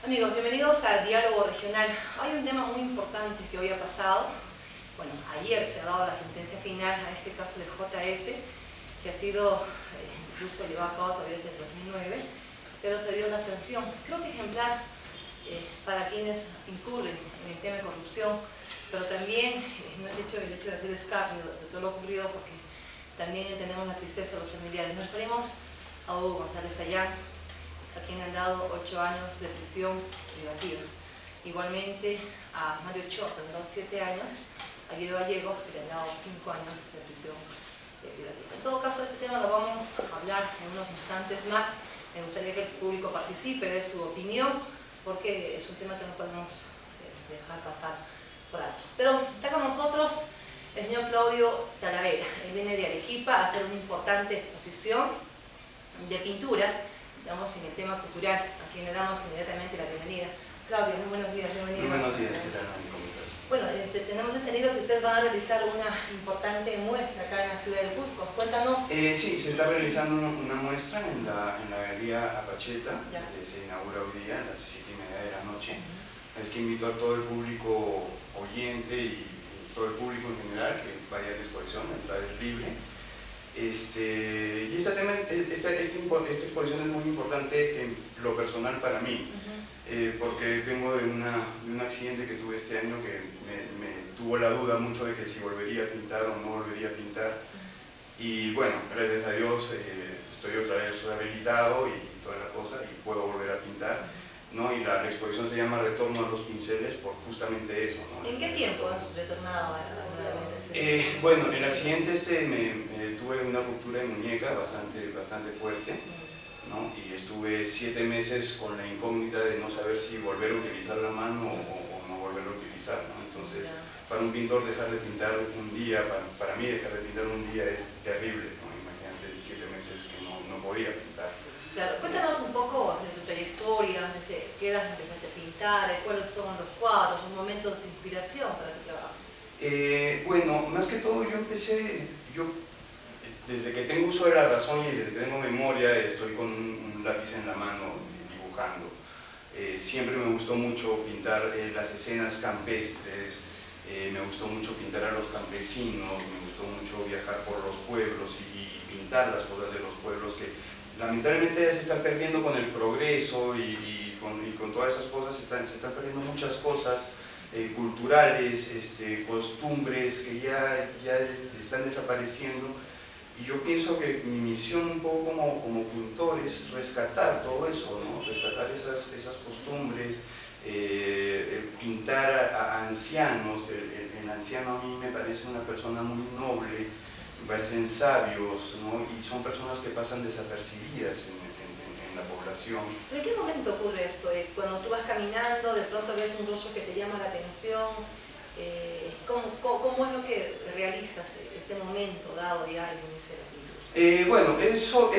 Amigos, bienvenidos a Diálogo Regional. Hay un tema muy importante que hoy ha pasado. Bueno, ayer se ha dado la sentencia final a este caso de JS, que ha sido incluso llevado a cabo todavía desde el 2009, pero se dio una sanción, creo que ejemplar, para quienes incurren en el tema de corrupción, pero también no es el hecho de hacer escarnio de todo lo ocurrido, porque también tenemos la tristeza de los familiares. Nos referimos a Hugo González Ayán, a quien han dado 8 años de prisión privativa. Igualmente a Mario Ochoa, que le han dado 7 años, a Guido Gallegos, que le han dado 5 años de prisión privativa. En todo caso, este tema lo vamos a hablar en unos instantes más. Me gustaría que el público participe de su opinión, porque es un tema que no podemos dejar pasar por alto. Pero está con nosotros el señor Claudio Talavera. Él viene de Arequipa a hacer una importante exposición de pinturas, digamos, en el tema cultural, a quien le damos inmediatamente la bienvenida. Claudio, muy buenos días, bienvenido. Muy buenos días, ¿qué tal, Mami? ¿Cómo estás? Bueno, tenemos entendido que ustedes van a realizar una importante muestra acá en la ciudad de Cusco. Cuéntanos. Sí, se está realizando una muestra en la Galería Apacheta, que se inaugura hoy día a las 7:30 de la noche. Es que invito a todo el público oyente y todo el público en general que vaya a la exposición, la entrada es libre. Y esta exposición es muy importante en lo personal para mí, porque vengo de un accidente que tuve este año que me tuvo la duda mucho de que si volvería a pintar o no volvería a pintar. Y bueno, gracias a Dios estoy otra vez rehabilitado y toda la cosa y puedo volver a pintar, ¿no? Y la exposición se llama Retorno a los pinceles por justamente eso, ¿no? ¿En qué tiempo has retornado a la bueno, el accidente tuve una ruptura de muñeca bastante fuerte, ¿no? Y estuve 7 meses con la incógnita de no saber si volver a utilizar la mano o no volver a utilizar, ¿no? Entonces, para un pintor dejar de pintar un día, para mí dejar de pintar un día es terrible, ¿no? Imagínate 7 meses que no podía pintar. Claro, cuéntanos un poco de tu trayectoria, desde qué edad empezaste a pintar, cuáles son los cuadros, los momentos de inspiración para tu trabajo. Bueno, más que todo yo desde que tengo uso de la razón y desde que tengo memoria estoy con un lápiz en la mano dibujando. Siempre me gustó mucho pintar las escenas campestres, me gustó mucho pintar a los campesinos, me gustó mucho viajar por los pueblos y pintar las cosas de los pueblos que lamentablemente ya se están perdiendo con el progreso y con todas esas cosas, se están perdiendo muchas cosas culturales, costumbres que ya están desapareciendo. Y yo pienso que mi misión un poco como pintor es rescatar todo eso, ¿no? Rescatar esas costumbres, pintar a ancianos. El anciano a mí me parece una persona muy noble, me parecen sabios, ¿no? Y son personas que pasan desapercibidas en la población. ¿En qué momento ocurre esto? Cuando tú vas caminando, de pronto ves un rostro que te llama la atención, ¿cómo es lo que realizas este momento dado ya al inicio de la pintura? Bueno, eso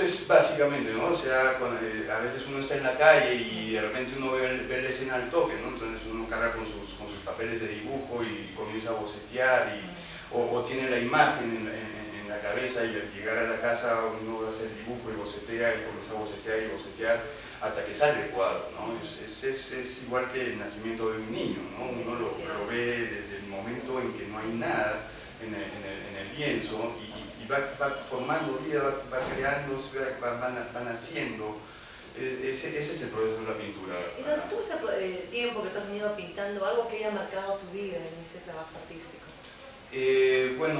es básicamente, ¿no? O sea, a veces uno está en la calle y de repente uno ve la escena al toque, ¿no? Entonces uno carga con sus papeles de dibujo y comienza a bocetear o tiene la imagen en la cabeza y al llegar a la casa uno hace el dibujo y bocetea y comienza a bocetear y bocetear hasta que sale el cuadro, ¿no? Es igual que el nacimiento de un niño, ¿no? Uno lo ve desde el momento en que no hay nada en el lienzo y va formando vida, va creándose, va naciendo. Ese es el proceso de la pintura. Y durante todo ese tiempo que tú has venido pintando, algo que haya marcado tu vida en ese trabajo artístico. Bueno,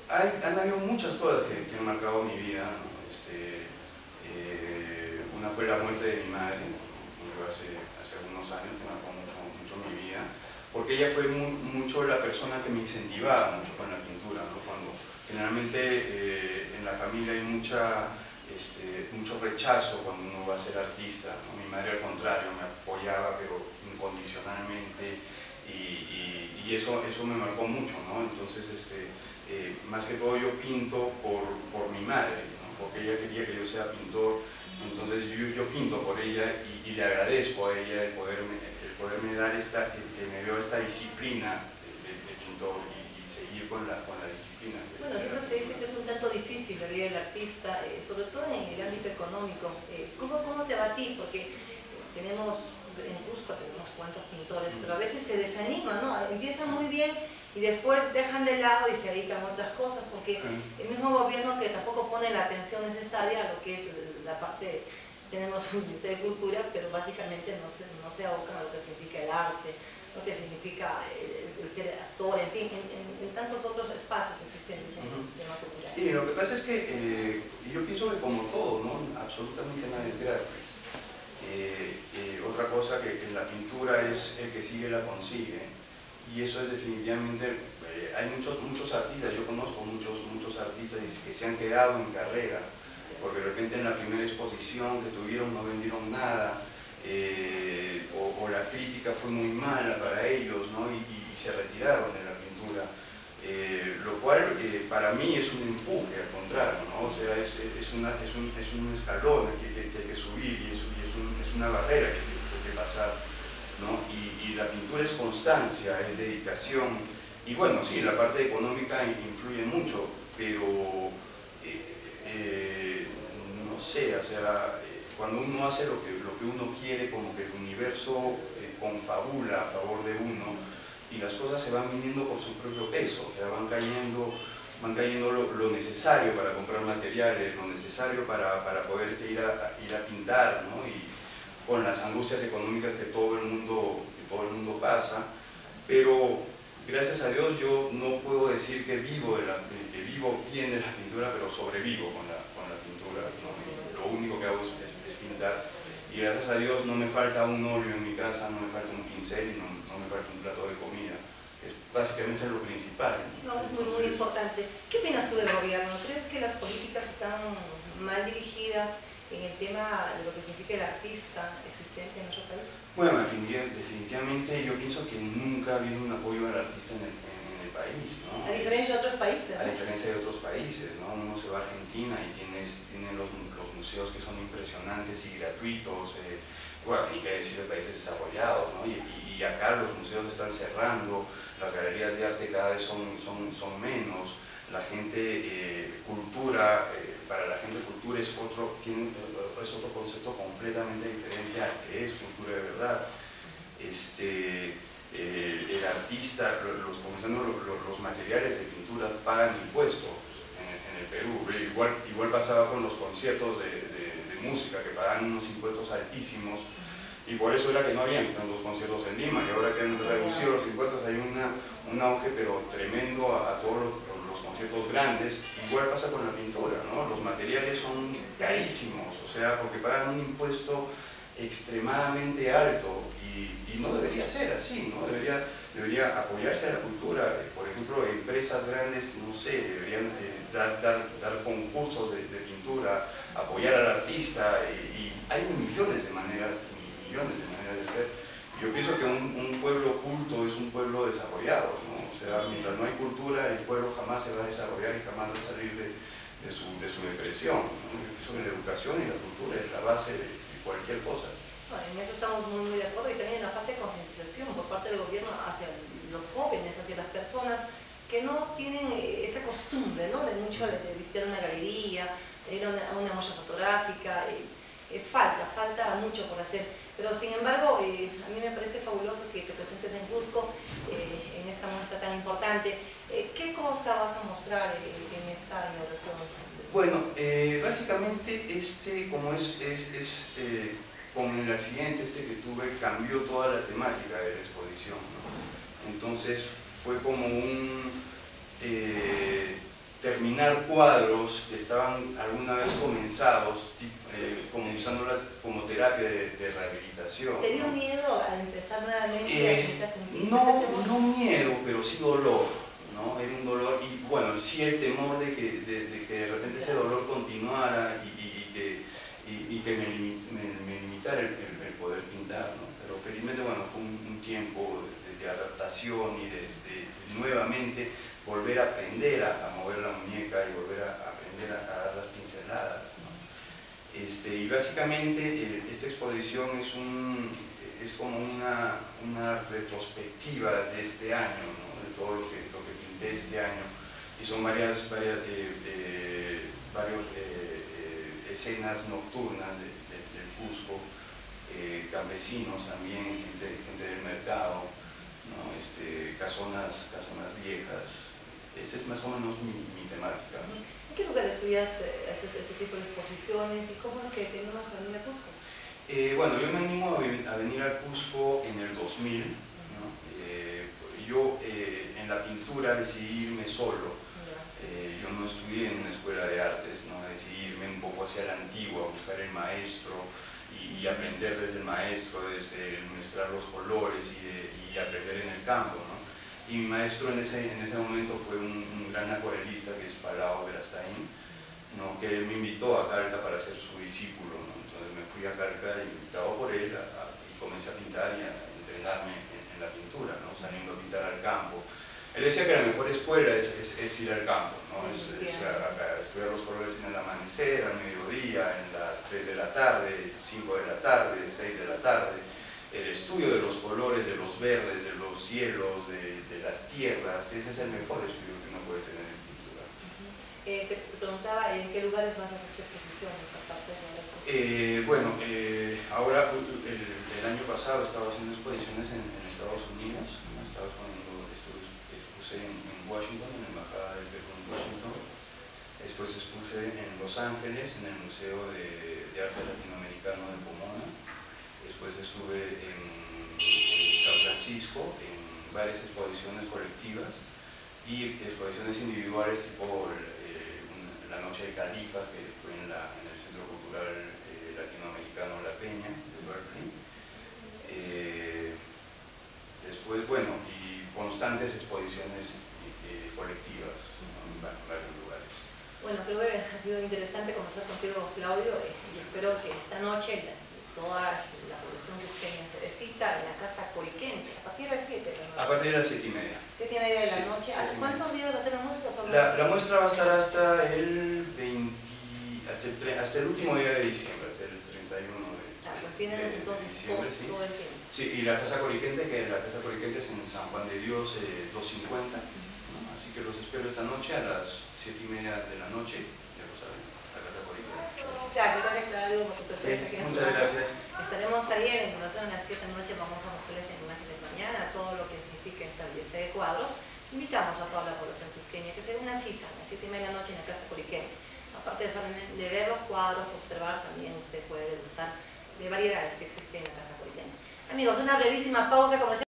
han habido muchas cosas que han marcado mi vida, ¿no? Una fue la muerte de mi madre, murió hace algunos años, que marcó mucho mi vida, porque ella fue mucho la persona que me incentivaba mucho con la pintura, ¿no? Cuando generalmente en la familia hay mucho rechazo cuando uno va a ser artista, ¿no? Mi madre al contrario me apoyaba pero incondicionalmente y eso me marcó mucho, ¿no? Entonces más que todo yo pinto por mi madre, ¿no? Porque ella quería que yo sea pintor, entonces yo pinto por ella y le agradezco a ella el poderme dar que me dio esta disciplina de pintor y seguir con la disciplina. Bueno, siempre se dice que es un tanto difícil la vida del artista, sobre todo en el ámbito económico. ¿Cómo te va a ti? Porque En Cusco tenemos cuantos pintores, pero a veces se desaniman, ¿no? Empiezan muy bien y después dejan de lado y se dedican a otras cosas, porque el mismo gobierno que tampoco pone la atención necesaria a lo que es la parte, tenemos un Ministerio de Cultura, pero básicamente no se abocan a lo que significa el arte, lo que significa el ser actor, en fin, en tantos otros espacios existen temas culturales. Y lo que pasa es que yo pienso que como todo, ¿no? Absolutamente nada es gratis. Otra cosa que en la pintura es el que sigue la consigue, y eso es definitivamente, hay muchos artistas, yo conozco muchos artistas que se han quedado en carrera, porque de repente en la primera exposición que tuvieron no vendieron nada, o la crítica fue muy mala para ellos, ¿no? y se retiraron de la pintura, lo cual para mí es un empuje, al contrario, ¿no? O sea, es un escalón que hay que subir, y es una barrera que hay que pasar, ¿no? Y la pintura es constancia, es dedicación, y bueno, sí, la parte económica influye mucho, pero no sé, o sea, cuando uno hace lo que uno quiere, como que el universo confabula a favor de uno, y las cosas se van viniendo por su propio peso, o sea, van cayendo lo necesario para comprar materiales, lo necesario para poder ir a pintar, ¿no? Y con las angustias económicas que todo el mundo pasa, pero gracias a Dios yo no puedo decir que vivo bien de la pintura, pero sobrevivo con la pintura, ¿no? Lo único que hago es pintar, y gracias a Dios no me falta un óleo en mi casa, no me falta un pincel y no me falta un plato de comida. Es básicamente lo principal. No, es muy importante. ¿Qué opinas tú del gobierno? ¿Crees que las políticas están mal dirigidas en el tema de lo que significa el artista existente en nuestro país? Bueno, definitivamente yo pienso que nunca ha habido un apoyo al artista en el país, ¿no? A diferencia de otros países, ¿no? A diferencia de otros países, ¿no? Uno se va a Argentina y tiene los museos que son impresionantes y gratuitos, bueno, ni qué decir de países desarrollados, ¿no? Y acá los museos están cerrando, las galerías de arte cada vez son menos, la gente, cultura, para la gente cultura es otro concepto completamente diferente al que es cultura de verdad. El artista, los materiales de pintura pagan impuestos en el Perú. Igual pasaba con los conciertos de música, que pagaban unos impuestos altísimos, y por eso era que no habían tantos conciertos en Lima, y ahora que han reducido los impuestos hay un auge pero tremendo a todos los conciertos grandes. Igual pasa con la pintura, ¿no? Los materiales son carísimos, o sea, porque pagan un impuesto extremadamente alto, y no debería ser así, ¿no? Debería apoyarse a la cultura. Por ejemplo, empresas grandes, no sé, deberían dar concursos de pintura, apoyar al artista, y hay millones de maneras de ser. Yo pienso que un pueblo culto es un pueblo desarrollado, ¿no? O sea, mientras no hay cultura, el pueblo jamás se va a desarrollar y jamás va a salir de su depresión, ¿no? Yo pienso que la educación y la cultura es la base de cualquier cosa. Bueno, en eso estamos muy de acuerdo, y también en la parte de concientización por parte del gobierno hacia los jóvenes, hacia las personas que no tienen esa costumbre, ¿no? de visitar una galería, de ir a una muestra fotográfica. Falta mucho por hacer, pero sin embargo a mí me parece fabuloso que te presentes en Cusco en esta muestra tan importante. ¿Qué cosa vas a mostrar en esta inauguración? Bueno, básicamente como el accidente que tuve, cambió toda la temática de la exposición, ¿no? Entonces fue como terminar cuadros que estaban alguna vez comenzados, como usándola como terapia de rehabilitación. ¿Te dio miedo al empezar nuevamente? No miedo, pero sí dolor, ¿no? Era un dolor, y bueno, sí el temor de que de repente ese dolor continuara y que me limitara el poder pintar, ¿no? Pero felizmente, bueno, fue un tiempo de adaptación y de nuevamente volver a aprender a mover la muñeca y volver a aprender a dar las pinceladas, ¿no? Y básicamente esta exposición es como una retrospectiva de este año, ¿no? De todo lo que pinté este año, y son varias escenas nocturnas del Cusco, vecinos también, gente del mercado, ¿no? Casonas viejas. Esa es más o menos mi temática. ¿En qué lugar estudias este tipo de exposiciones y cómo es que te animas a venir a Cusco? Bueno, yo me animo a venir al Cusco en el 2000, ¿no? Yo en la pintura decidí irme solo. Yo no estudié en una escuela de artes, ¿no? Decidí irme un poco hacia la antigua, buscar el maestro y aprender desde el maestro, desde mezclar los colores y aprender en el campo, ¿no? Y mi maestro en ese momento fue un gran acuarelista que es Palau Verastain, ¿no? Que me invitó a Calca para ser su discípulo, ¿no? Entonces me fui a Calca invitado por él y comencé a pintar y a entrenarme en la pintura, ¿no? Saliendo a pintar al campo. Él decía que la mejor escuela es ir al campo, ¿no? Estudiar los colores en el amanecer, al mediodía, en las 3 de la tarde, 5 de la tarde, 6 de la tarde. El estudio de los colores, de los verdes, de los cielos, de las tierras, ese es el mejor estudio que uno puede tener en pintura. Te preguntaba en qué lugares más has hecho exposiciones aparte de la exposición. Bueno, ahora el año pasado estaba haciendo exposiciones en Estados Unidos, ¿no? Expuse en Washington, en la Embajada del Perú en Washington. Después expuse en Los Ángeles, en el Museo de Arte Latinoamericano de Pomona. Después estuve en San Francisco, en varias exposiciones colectivas y exposiciones individuales tipo la Noche de Califas, que fue en el Centro Cultural Latinoamericano La Peña de Berkeley. Después, bueno, y constantes exposiciones colectivas, ¿no? En varios lugares. Bueno, creo que ha sido interesante conversar contigo, Claudio, y espero que esta noche toda la población cusqueña se cita en la Casa Coriquente, a partir de las 7 de la noche. A partir de las 7:30. 7:30 de la noche. ¿Cuántos días va a ser la muestra? La muestra va a estar hasta el último día de diciembre, hasta el 31 pues tienes entonces diciembre, sí. Todo el tiempo. Sí, y la Casa Coriquente, es en San Juan de Dios 250, ¿no? Así que los espero esta noche a las 7:30 de la noche, ya lo saben, la Casa Coriquente. Gracias, Claudio, por tu presencia aquí. Muchas gracias. Estaremos ayer en relación a las 7 de la noche, vamos a mostrarles en imágenes mañana todo lo que significa esta belleza de cuadros. Invitamos a toda la población cusqueña que se dé una cita a las 7:30 de la noche en la Casa Coriquente. Aparte de ver los cuadros, observar, también usted puede degustar de variedades que existen en la Casa Coriquente. Amigos, una brevísima pausa comercial.